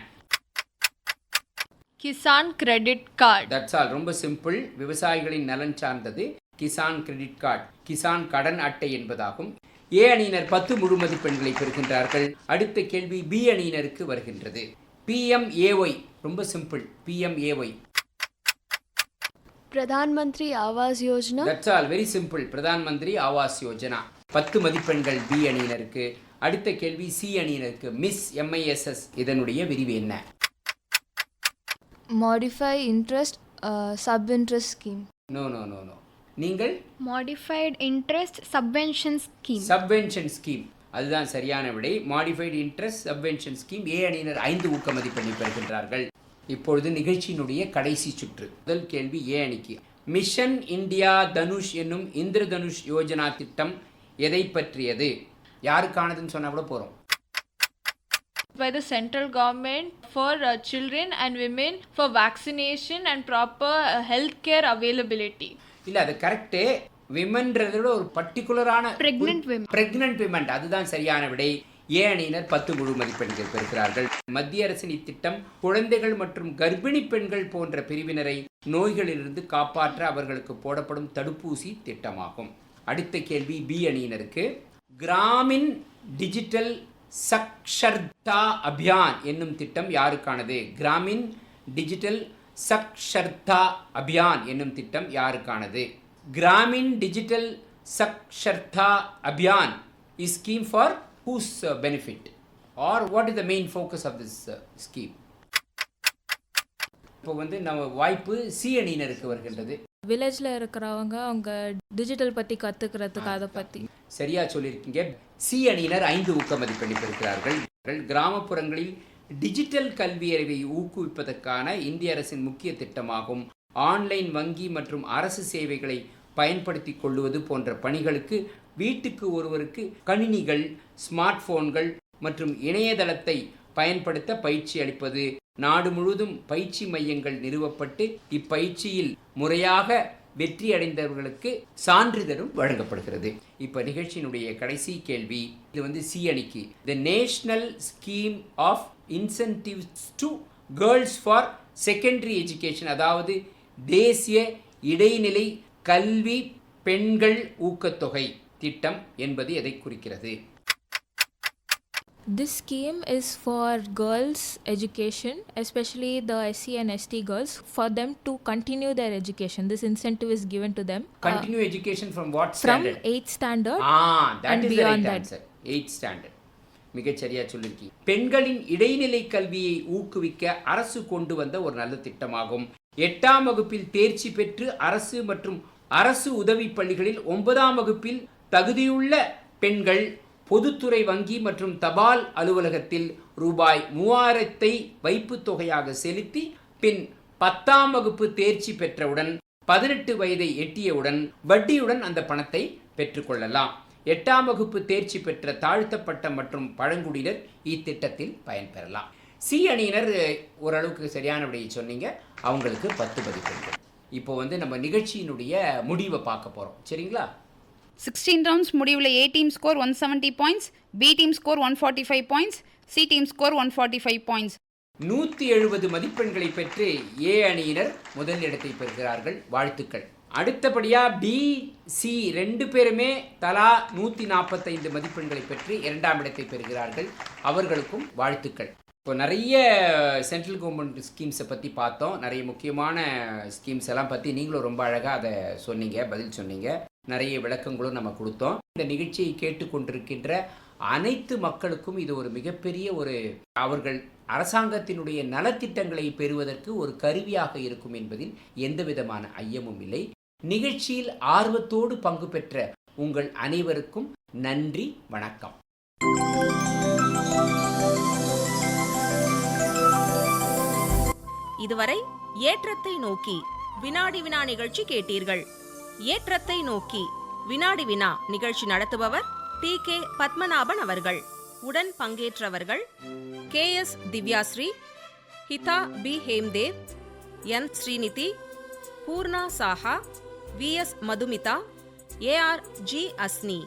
Kisan Credit Card. That's all. ரொம்ப சிம்பிள். விவசாயிகளின் நலன் சார்ந்தது. கிசான் கிரெடிட் கார்டு, கிசான் கடன் அட்டை என்பதாகும். ஏ அணியினர் 10 முழு மதிப்பெண்களை பெறுகின்றார்கள். அடுத்த கேள்வி பி அணியினருக்கு வருகின்றது. PMAY. ரொம்ப simple. PMAY. Pradhan Mantri Awas Yojana. That's all. Very simple. Pradhan Mantri Awas Yojana. 10 மதிப்பெண்கள் பி அணியினருக்கு. அடுத்த கேள்வி சி அணியினருக்கு. MISS இதனுடைய விரிவு என்ன? Modify Interest Sub-Interest Scheme. No. நீங்கள் modified interest subvention scheme. Subvention scheme. அதுதான் சரியான விடை. Modified interest subvention scheme. A அணியினர் 5 ஊக்க மதிப்பெண்ணை பெறுகின்றார்கள். இப்பொழுது நிகழ்ச்சியினுடைய கடைசி சுற்று. முதல் கேள்வி ஏ அணிக்கு. மிஷன் இந்தியா தனுஷ் என்னும் இந்திரதனுஷ் யோஜனா திட்டம் எதை பற்றியது? யாருக்கானதுன்னு சொன்னா கூட போறோம். By the central government for children and women for vaccination and proper healthcare availability. இல்ல, அது கரெக்ட். விமன்றதோட ஒரு பர்டிகுலரான பிரெக்னன்ட் விமன், அதுதான் சரியான விடை. ஏ அணியினர் 10 முழு மதிப்பெண்கள் பெறுகிறார்கள். மத்திய அரசின் இத்திட்டம் குழந்தைகள் மற்றும் கர்ப்பிணி பெண்கள் போன்ற பிரிவினரை நோய்களிலிருந்து காப்பாற்ற அவர்களுக்கு போடப்படும் தடுப்பூசி திட்டமாகும். அடுத்த கேள்வி பி அணியினருக்கு. கிராமின் டிஜிட்டல் சக்ஷர்தா அபியான் என்னும் திட்டம் யாருக்கானது? கிராமின் டிஜிட்டல் சக்ஷர்தா அபியான் என்னும் திட்டம் யாருக்கானது? Gramin digital Saksharta Abhiyan is scheme for whose benefit or what is the main focus of this scheme? இப்போ நம்ம வாய்ப்பு சி அணியினருக்கு வருகின்றது. வில்லேஜில் இருக்கிறவங்க அவங்க டிஜிட்டல் பற்றி கற்றுக்கிறதுக்கு அதை பற்றி. சரியா சொல்லியிருக்கீங்க. சி அணியினர் 5 ஊக்க மதிப்பெண்ணை பெறுகிறார்கள். கிராமப்புறங்களில் டிஜிட்டல் கல்வி அறிவை ஊக்குவிப்பதற்கான இந்திய அரசின் முக்கிய திட்டமாகும். ஆன்லைன் வங்கி மற்றும் அரசு சேவைகளை பயன்படுத்தி கொள்வது போன்ற பணிகளுக்கு வீட்டுக்கு ஒருவருக்கு கணினிகள், ஸ்மார்ட் போன்கள் மற்றும் இணையதளத்தை பயன்படுத்த பயிற்சி அளிப்பது. நாடு முழுவதும் பயிற்சி மையங்கள் நிறுவப்பட்டு இப்பயிற்சியில் முறையாக வெற்றி அடைந்தவர்களுக்கு சான்றிதழும் வழங்கப்படுகிறது. இப்ப நிகழ்ச்சியினுடைய கடைசி கேள்வி. இது சி அணிக்கு. The national scheme of incentives to girls for secondary education, அதாவது தேசிய இடைநிலை கல்வி பெண்கள் ஊக்கத்தொகை திட்டம் என்பது எதை குறிக்கிறது? This scheme is for girls' education, especially the SC and ST girls, for them to continue their education. This incentive is given to them. Continue education from what standard? From 8th standard that and is beyond the right that. answer. 8th standard. மிகச் சரியா சொல்லிருக்கீங்க. பெண்களின் இடைநிலை கல்வியை ஊக்குவிக்க அரசு கொண்டு வந்த ஒரு நல்ல திட்டமாகும். 8ஆம் வகுப்பில் தேர்ச்சி பெற்று அரசு மற்றும் அரசு உதவி பள்ளிகளில் 9ஆம் வகுப்பில் தகுதியுள்ள பெண்கள் பொதுத்துறை வங்கி மற்றும் தபால் அலுவலகத்தில் ரூபாய் 3000 வைப்பு தொகையாக செலுத்தி பின் 10ஆம் வகுப்பு தேர்ச்சி பெற்றவுடன் 18 வயதை எட்டியவுடன் வட்டியுடன் அந்த பணத்தை பெற்றுக்கொள்ளலாம். 8ஆம் வகுப்பு தேர்ச்சி பெற்ற தாழ்த்தப்பட்ட மற்றும் பழங்குடியினர் இத்திட்டத்தில் பயன்பெறலாம். சி அணியினர் ஓரளவுக்கு சரியான விடையை சொன்னீங்க. அவங்களுக்கு 10 மதிப்பெண்கள். இப்போ நம்ம நிகழ்ச்சியினுடைய முடிவை பார்க்க போறோம். சரிங்களா? 16 rounds முடிவில் A team score 170 points, B team score 145 points, C team score 145 points. 170 மதிப்பெண்களை பெற்று ஏ அணியினர் முதல் இடத்தை பெறுகிறார்கள். வாழ்த்துக்கள். அடுத்தபடியாக பி, சி 2 பேருமே தலா 145 மதிப்பெண்களை பெற்று 2ஆம் இடத்தை பெறுகிறார்கள். அவர்களுக்கும் வாழ்த்துக்கள். இப்போ நிறைய சென்ட்ரல் கவர்மெண்ட் ஸ்கீம்ஸை பற்றி பார்த்தோம். நிறைய முக்கியமான ஸ்கீம்ஸ் எல்லாம் பற்றி நீங்களும் ரொம்ப அழகாக அதை சொன்னீங்க, பதில் சொன்னீங்க. நிறைய விளக்கங்களும் நம்ம கொடுத்தோம். இந்த நிகழ்ச்சியை கேட்டுக்கொண்டிருக்கின்ற அனைத்து மக்களுக்கும் இது ஒரு மிகப்பெரிய அவர்கள் அரசாங்கத்தினுடைய நலத்திட்டங்களை பெறுவதற்கு ஒரு கருவியாக இருக்கும் என்பதில் எந்த விதமான ஐயமும் இல்லை. நிகழ்ச்சியில் ஆர்வத்தோடு பங்கு பெற்ற உங்கள் அனைவருக்கும் நன்றி, வணக்கம். இதுவரை ஏற்றத்தை நோக்கி வினாடி வினா நிகழ்ச்சி கேட்டீர்கள். ஏற்றத்தை நோக்கி வினாடி வினா நிகழ்ச்சி நடத்துபவர் TK பத்மநாபன் அவர்கள். உடன் பங்கேற்றவர்கள் KS திவ்யாஸ்ரீ, ஹிதா B Hemdev, N Srinidhi, Poorna Saha, VS Madhumitha, AR G அஸ்னி.